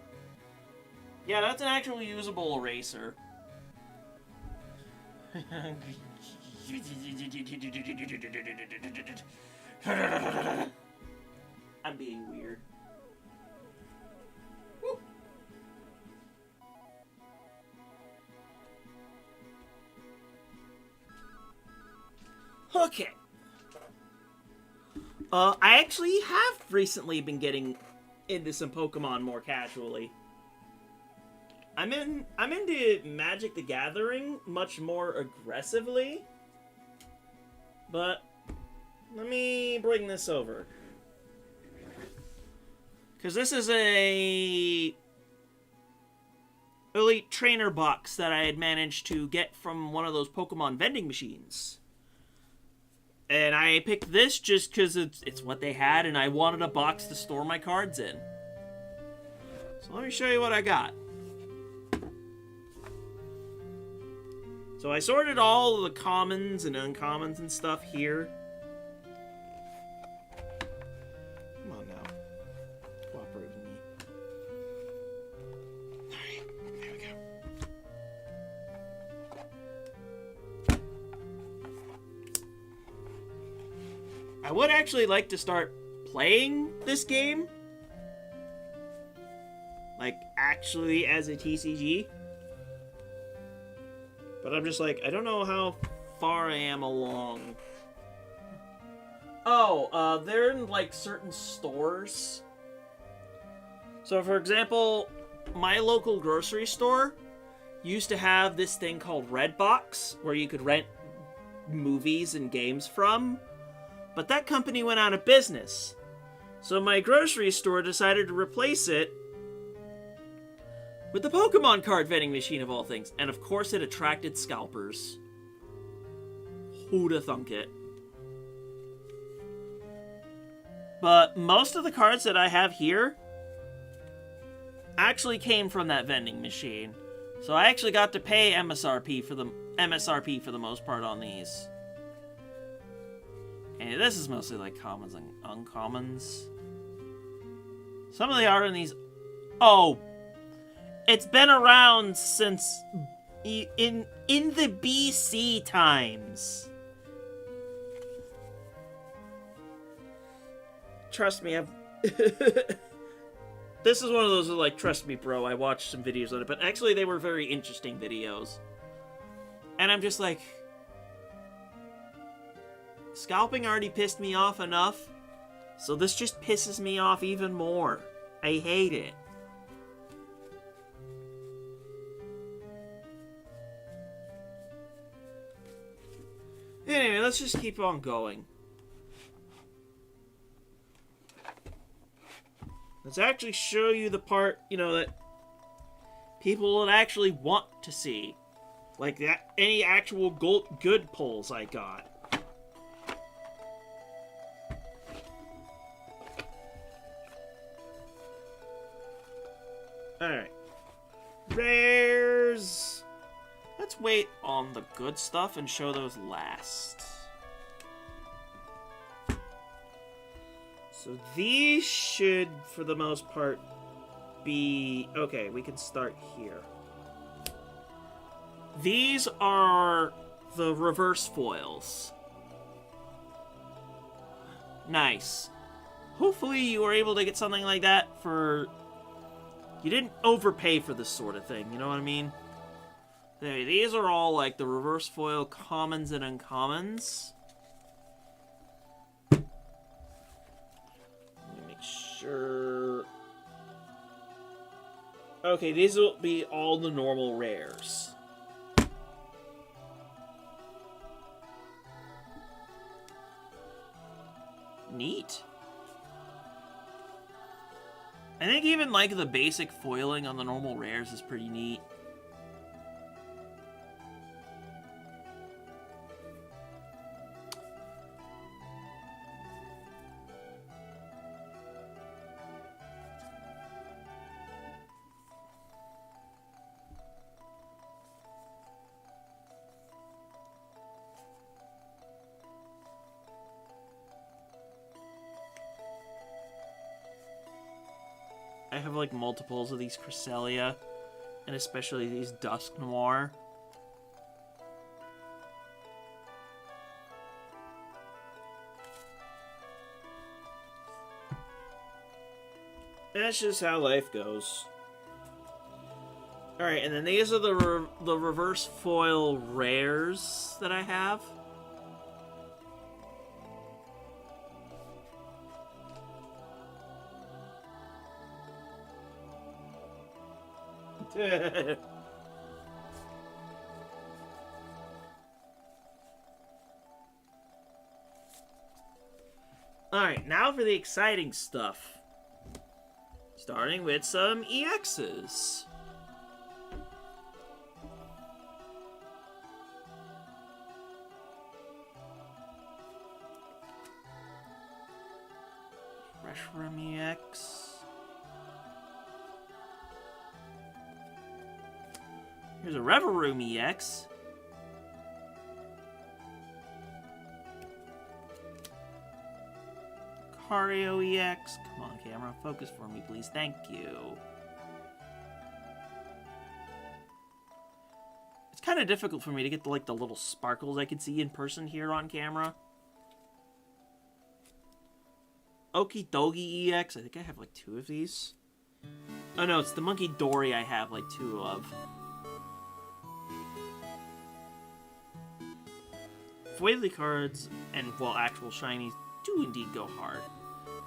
S1: Yeah, that's an actual usable eraser. I'm being weird. Woo. Okay. I actually have recently been getting into some Pokemon more casually. I'm into Magic the Gathering much more aggressively. But let me bring this over. Because this is a Elite Trainer box that I had managed to get from one of those Pokemon vending machines. And I picked this just because it's what they had, and I wanted a box to store my cards in. So let me show you what I got. So I sorted all of the commons and uncommons and stuff here. Come on now. Cooperate with me. Alright, there we go. I would actually like to start playing this game. Like, actually as a TCG. But I'm just like, I don't know how far I am along. Oh, they're in, like, certain stores. So, for example, my local grocery store used to have this thing called Redbox, where you could rent movies and games from. But that company went out of business. So my grocery store decided to replace it with the Pokemon card vending machine of all things. And of course it attracted scalpers. Who'da thunk it? But most of the cards that I have here actually came from that vending machine. So I actually got to pay MSRP for the most part on these. And this is mostly like commons and uncommons. Some of the art in these... Oh! It's been around since... In the BC times. Trust me, I've... This is one of those that, like, trust me, bro, I watched some videos on it. But actually, they were very interesting videos. And I'm just like... Scalping already pissed me off enough, so this just pisses me off even more. I hate it. Anyway, let's just keep on going. Let's actually show you the part, you know, that people would actually want to see. Like that, any actual good pulls I got. Alright. Rares! Let's wait on the good stuff and show those last. So these should, for the most part, be... Okay, we can start here. These are the reverse foils. Nice. Hopefully you were able to get something like that for... You didn't overpay for this sort of thing, you know what I mean? Anyway, these are all like the reverse foil commons and uncommons. Let me make sure... Okay, these will be all the normal rares. Neat. I think even, like, the basic foiling on the normal rares is pretty neat. I have, like, multiples of these Cresselia, and especially these Dusk Noir. That's just how life goes. Alright, and then these are the reverse foil rares that I have. Alright, now for the exciting stuff. Starting with some EXs. Fresh Room EX. Here's a Reveroom EX. Cario EX. Come on, camera. Focus for me, please. Thank you. It's kind of difficult for me to get the, like, the little sparkles I can see in person here on camera. Okie Dokie EX. I think I have like 2 of these. Oh no, it's the Monkey Dory I have like 2 of. Foily cards and, well, actual shinies do indeed go hard.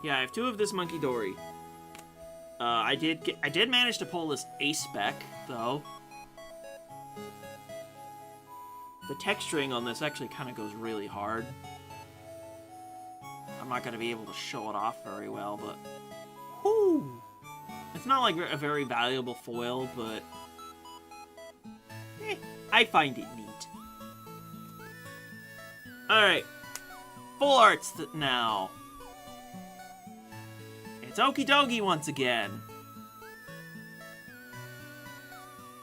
S1: Yeah, I have 2 of this Monkey Dory. I did manage to pull this A-Spec, though. The texturing on this actually kind of goes really hard. I'm not going to be able to show it off very well, but... Whoo! It's not like a very valuable foil, but... I find it neat. Alright. Full arts now. It's Okie Dokie once again.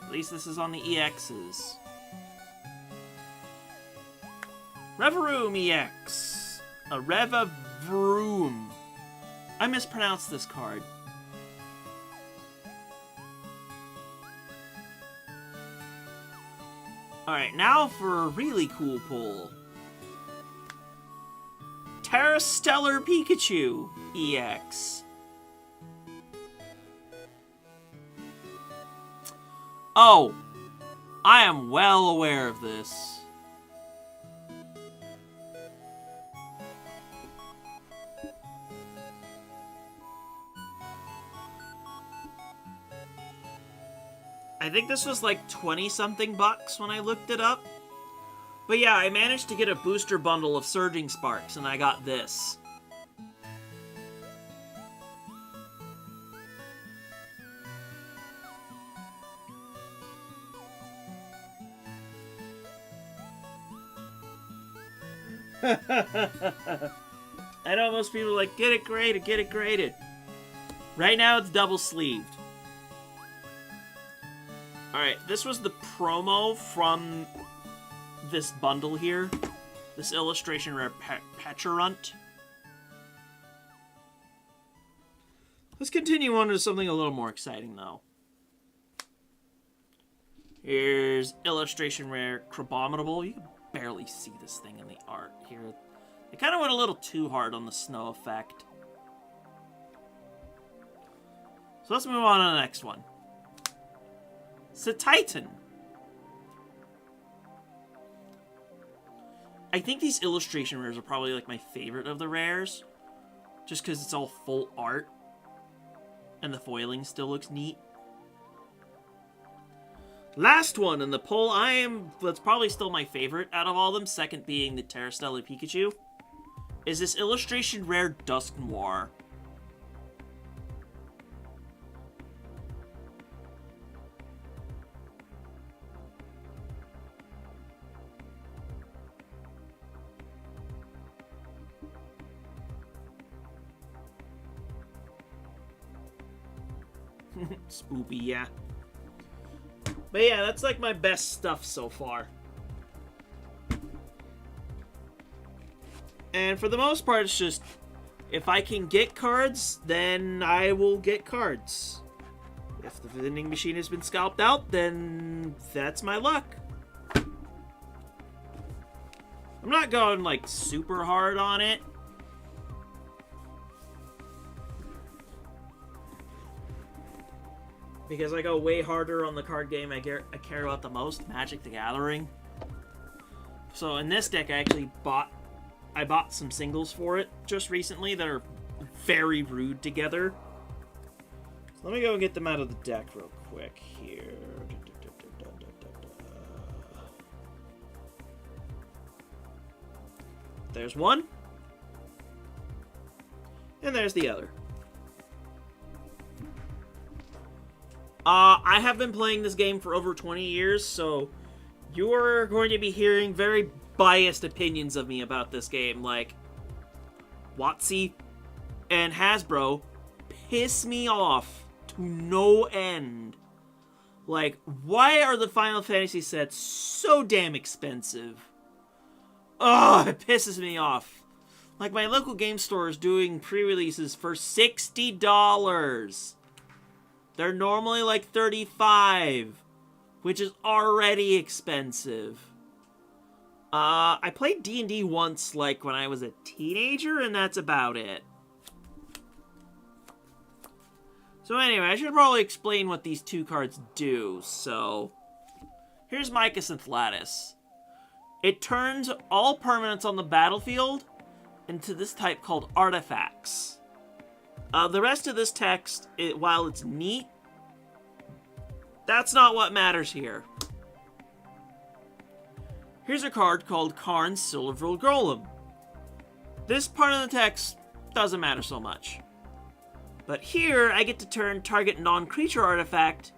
S1: At least this is on the EXs. Revavroom EX. A Revavroom. I mispronounced this card. Alright, now for a really cool pull. Terrastellar Pikachu EX. Oh, I am well aware of this. I think this was like 20-something bucks when I looked it up. But yeah, I managed to get a booster bundle of Surging Sparks, and I got this. I know most people are like, get it graded, get it graded. Right now it's double sleeved. Alright, this was the promo from this bundle here. This illustration rare Pecharunt. Let's continue on to something a little more exciting though. Here's illustration rare Crabominable. You can barely see this thing in the art here. They kind of went a little too hard on the snow effect. So let's move on to the next one. It's a Titan. I think these illustration rares are probably like my favorite of the rares. Just because it's all full art. And the foiling still looks neat. Last one in the poll, that's probably still my favorite out of all of them, second being the Terrastellar Pikachu, is this illustration rare Dusk Noir. Spoopy, yeah. But yeah, that's like my best stuff so far. And for the most part, it's just, if I can get cards, then I will get cards. If the vending machine has been scalped out, then that's my luck. I'm not going like super hard on it. Because I go way harder on the card game I care about the most, Magic the Gathering. So in this deck, I bought some singles for it just recently that are very rude together. So let me go and get them out of the deck real quick here. There's one. And there's the other. I have been playing this game for over 20 years, so you are going to be hearing very biased opinions of me about this game. Like, WotC and Hasbro piss me off to no end. Like, why are the Final Fantasy sets so damn expensive? Ugh, it pisses me off. Like, my local game store is doing pre-releases for $60. They're normally like $35, which is already expensive. I played D&D once, like, when I was a teenager, and that's about it. So anyway, I should probably explain what these two cards do. So, here's Mycosynth Lattice. It turns all permanents on the battlefield into this type called artifacts. The rest of this text, while it's neat, that's not what matters here. Here's a card called Karn's Silverville Golem. This part of the text doesn't matter so much. But here, I get to turn target non-creature artifact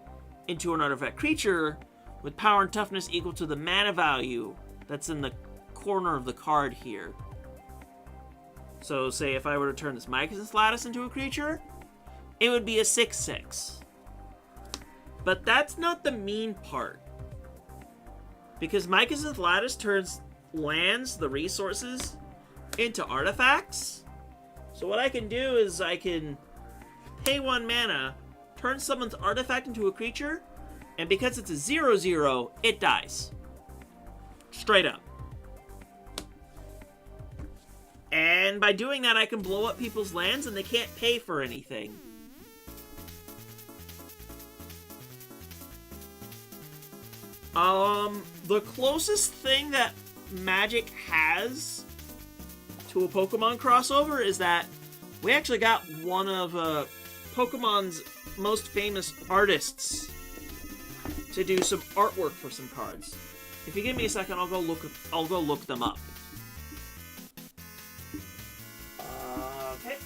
S1: into an artifact creature with power and toughness equal to the mana value that's in the corner of the card here. So, say if I were to turn this Mycosynth Lattice into a creature, it would be a 6/6. But that's not the mean part. Because Mycosynth Lattice turns lands, the resources, into artifacts. So what I can do is I can pay 1 mana, turn someone's artifact into a creature, and because it's a 0/0, it dies. Straight up. And by doing that, I can blow up people's lands and they can't pay for anything. The closest thing that Magic has to a Pokemon crossover is that we actually got one of Pokemon's most famous artists to do some artwork for some cards. If you give me a second, I'll go look them up. Okay.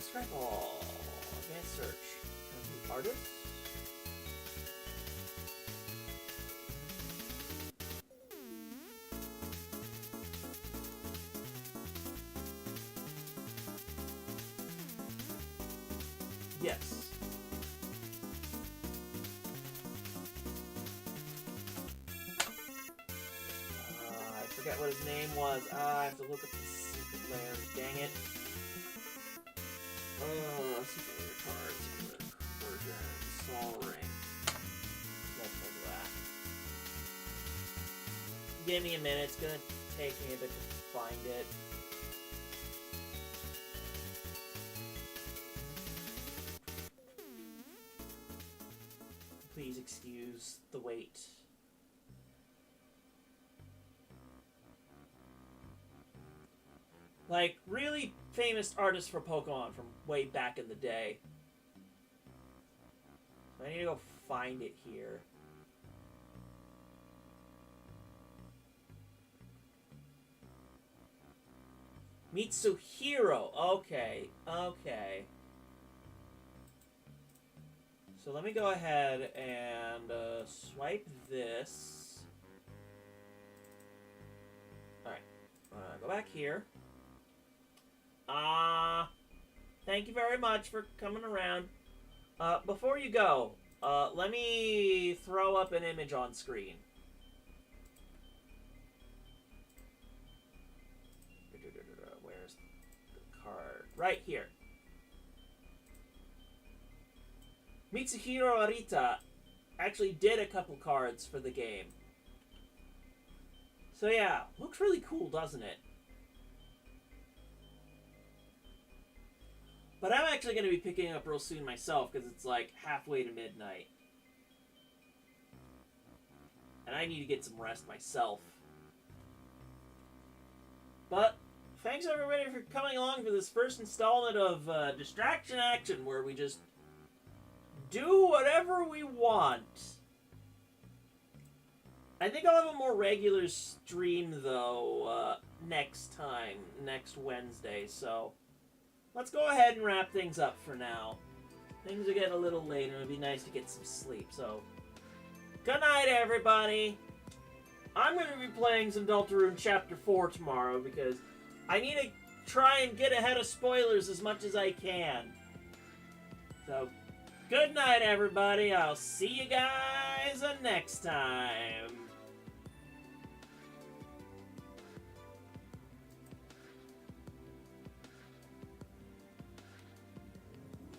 S1: Scrapple. Advanced search. Artist. Yes. I forget what his name was. I have to look at the secret layer. Dang it. Secret layer cards. Secret version. Sol Ring. Give me a minute. It's gonna take me a bit to find it. Please excuse the wait. Like, really famous artists for Pokemon from way back in the day. So I need to go find it here. Mitsuhiro. Okay. So let me go ahead and swipe this. Alright. Go back here. Thank you very much for coming around. Before you go, let me throw up an image on screen. Where's the card? Right here. Mitsuhiro Arita actually did a couple cards for the game. So yeah, looks really cool, doesn't it? But I'm actually going to be picking up real soon myself because it's like halfway to midnight. And I need to get some rest myself. But thanks everybody for coming along for this first installment of Distraction Action, where we just do whatever we want. I think I'll have a more regular stream, though, next Wednesday, so let's go ahead and wrap things up for now. Things are getting a little later. It'd be nice to get some sleep, so good night, everybody. I'm going to be playing some Deltarune Chapter 4 tomorrow, because I need to try and get ahead of spoilers as much as I can. So, good night, everybody. I'll see you guys next time.